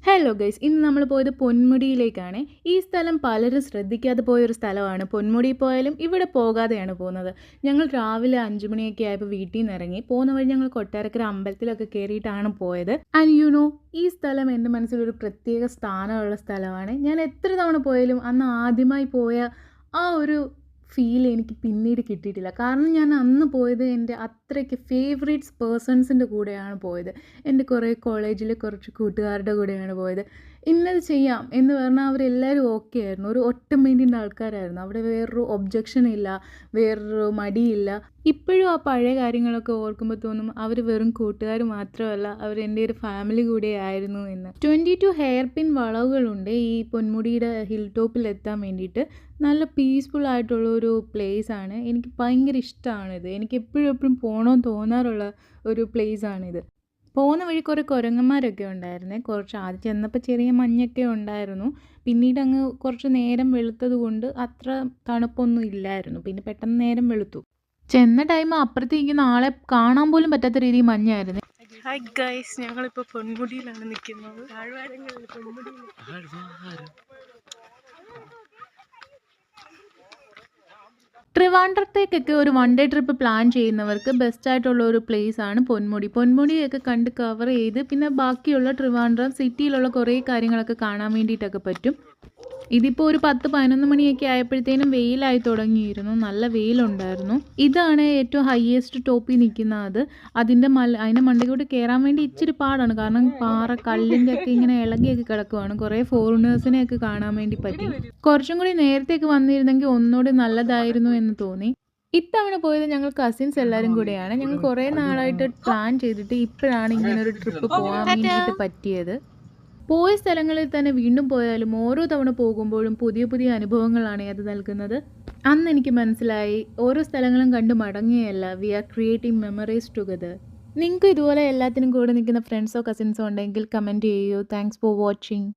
Hello guys, ഇന്ന് നമ്മൾ പോയത് പൊന്മുടിയിലേക്കാണ്. ഈ സ്ഥലം പലരും ശ്രദ്ധിക്കാതെ പോയൊരു സ്ഥലമാണ്. പൊന്മുടി പോയാലും ഇവിടെ പോകാതെയാണ് പോകുന്നത്. ഞങ്ങൾ രാവിലെ 5 മണിയൊക്കെ ആയപ്പോൾ വീട്ടിൽ നിന്ന് ഇറങ്ങി. പോകുന്ന വഴി ഞങ്ങൾ കൊട്ടാരക്കര അമ്പലത്തിലൊക്കെ കയറിയിട്ടാണ് പോയത്. ആൻഡ് ഈ സ്ഥലം എൻ്റെ മനസ്സിലൊരു പ്രത്യേക സ്ഥാനമുള്ള സ്ഥലമാണ്. ഞാൻ എത്ര തവണ പോയാലും അന്ന് ആദ്യമായി പോയ ആ ഒരു ഫീൽ എനിക്ക് പിന്നീട് കിട്ടിയിട്ടില്ല. കാരണം ഞാൻ അന്ന് പോയത് എൻ്റെ അത്രയ്ക്ക് ഫേവറേറ്റ്സ് പേഴ്സൺസിൻ്റെ കൂടെയാണ് പോയത്. എൻ്റെ കുറേ കോളേജിലെ കുറച്ച് കൂട്ടുകാരുടെ കൂടെയാണ് പോയത്. ഇന്നത് ചെയ്യാം എന്ന് പറഞ്ഞാൽ അവരെല്ലാവരും ഓക്കെ ആയിരുന്നു. ഒരു ഒറ്റ മൈൻഡിൻ്റെ ആൾക്കാരായിരുന്നു. അവിടെ വേറൊരു ഒബ്ജക്ഷൻ ഇല്ല, വേറൊരു മടിയില്ല. ഇപ്പോഴും ആ പഴയ കാര്യങ്ങളൊക്കെ ഓർക്കുമ്പോൾ തോന്നും അവർ വെറും കൂട്ടുകാർ മാത്രമല്ല, അവർ എൻ്റെ ഒരു ഫാമിലി കൂടെ ആയിരുന്നു എന്ന്. 22 ഹെയർ പിൻ വളവുകളുണ്ട് ഈ പൊന്മുടിയുടെ ഹിൽ ടോപ്പിൽ എത്താൻ വേണ്ടിയിട്ട്. നല്ല പീസ്ഫുൾ ആയിട്ടുള്ള ഒരു പ്ലേസ് ആണ്. എനിക്ക് ഭയങ്കര ഇഷ്ടമാണിത്. എനിക്ക് എപ്പോഴും പോകണമെന്ന് തോന്നാറുള്ള ഒരു പ്ലേസ് ആണിത്. പോകുന്ന വഴി കുറേ കുരങ്ങന്മാരൊക്കെ ഉണ്ടായിരുന്നേ. കുറച്ച് ആദ്യം ചെന്നപ്പോൾ ചെറിയ മഞ്ഞൊക്കെ ഉണ്ടായിരുന്നു. പിന്നീട് അങ്ങ് കുറച്ച് നേരം വെളുത്തത് കൊണ്ട് അത്ര തണുപ്പൊന്നും ഇല്ലായിരുന്നു. പിന്നെ പെട്ടെന്ന് നേരം വെളുത്തു. ചെന്ന ടൈം അപ്പുറത്തേക്ക് ആളെ കാണാൻ പോലും പറ്റാത്ത രീതിയിൽ മഞ്ഞായിരുന്നു. ഹായ് ഗൈസ്, ഞങ്ങളിപ്പോൾ പൊന്മുടിയിലാണ് നിൽക്കുന്നത്. താഴ്വാരങ്ങളിൽ പൊന്മുടിയിൽ. ട്രിവാൻഡ്രത്തേക്കൊക്കെ ഒരു 1 ഡേ ട്രിപ്പ് പ്ലാൻ ചെയ്യുന്നവർക്ക് ബെസ്റ്റ് ആയിട്ടുള്ള ഒരു പ്ലേസ് ആണ് പൊന്മുടി. പൊന്മുടിയൊക്കെ കണ്ട് കവർ ചെയ്ത് പിന്നെ ബാക്കിയുള്ള ട്രിവാൻഡ്രം സിറ്റിയിലുള്ള കുറേ കാര്യങ്ങളൊക്കെ കാണാൻ വേണ്ടിയിട്ടൊക്കെ പറ്റും. ഇതിപ്പോൾ ഒരു 10-11 മണിയൊക്കെ ആയപ്പോഴത്തേനും വെയിലായി തുടങ്ങിയിരുന്നു. നല്ല വെയിലുണ്ടായിരുന്നു. ഇതാണ് ഏറ്റവും ഹയ്യസ്റ്റ് ടോപ്പിൽ നിൽക്കുന്ന അതിൻ്റെ അതിൻ്റെ മണ്ടയ്ക്കോട്ട് കയറാൻ വേണ്ടി ഇച്ചിരി പാടാണ്. കാരണം പാറ കല്ലിൻ്റെ ഒക്കെ ഇങ്ങനെ ഇളകിയൊക്കെ കിടക്കുവാണ്. കുറേ ഫോറിനേഴ്സിനെയൊക്കെ കാണാൻ വേണ്ടി പറ്റി. കുറച്ചും കൂടി നേരത്തേക്ക് വന്നിരുന്നെങ്കിൽ ഒന്നുകൂടി നല്ലതായിരുന്നു എന്ന് തോന്നി. ഇത്തവണ പോയത് ഞങ്ങൾ കസിൻസ് എല്ലാവരും കൂടെയാണ്. ഞങ്ങൾ കുറേ നാളായിട്ട് പ്ലാൻ ചെയ്തിട്ട് ഇപ്പോഴാണ് ഇങ്ങനൊരു ട്രിപ്പ് പോകാൻ വേണ്ടിയിട്ട് പറ്റിയത്. പോയ സ്ഥലങ്ങളിൽ തന്നെ വീണ്ടും പോയാലും ഓരോ തവണ പോകുമ്പോഴും പുതിയ പുതിയ അനുഭവങ്ങളാണ് അത് നൽകുന്നത്. അന്ന് എനിക്ക് മനസ്സിലായി, ഓരോ സ്ഥലങ്ങളും കണ്ട് മടങ്ങുകയല്ല, we are creating memories together. നിങ്ങൾക്ക് ഇതുപോലെ എല്ലാത്തിനും കൂടെ നിൽക്കുന്ന ഫ്രണ്ട്സോ കസിൻസോ ഉണ്ടെങ്കിൽ കമൻറ്റ് ചെയ്യൂ. Thanks for watching.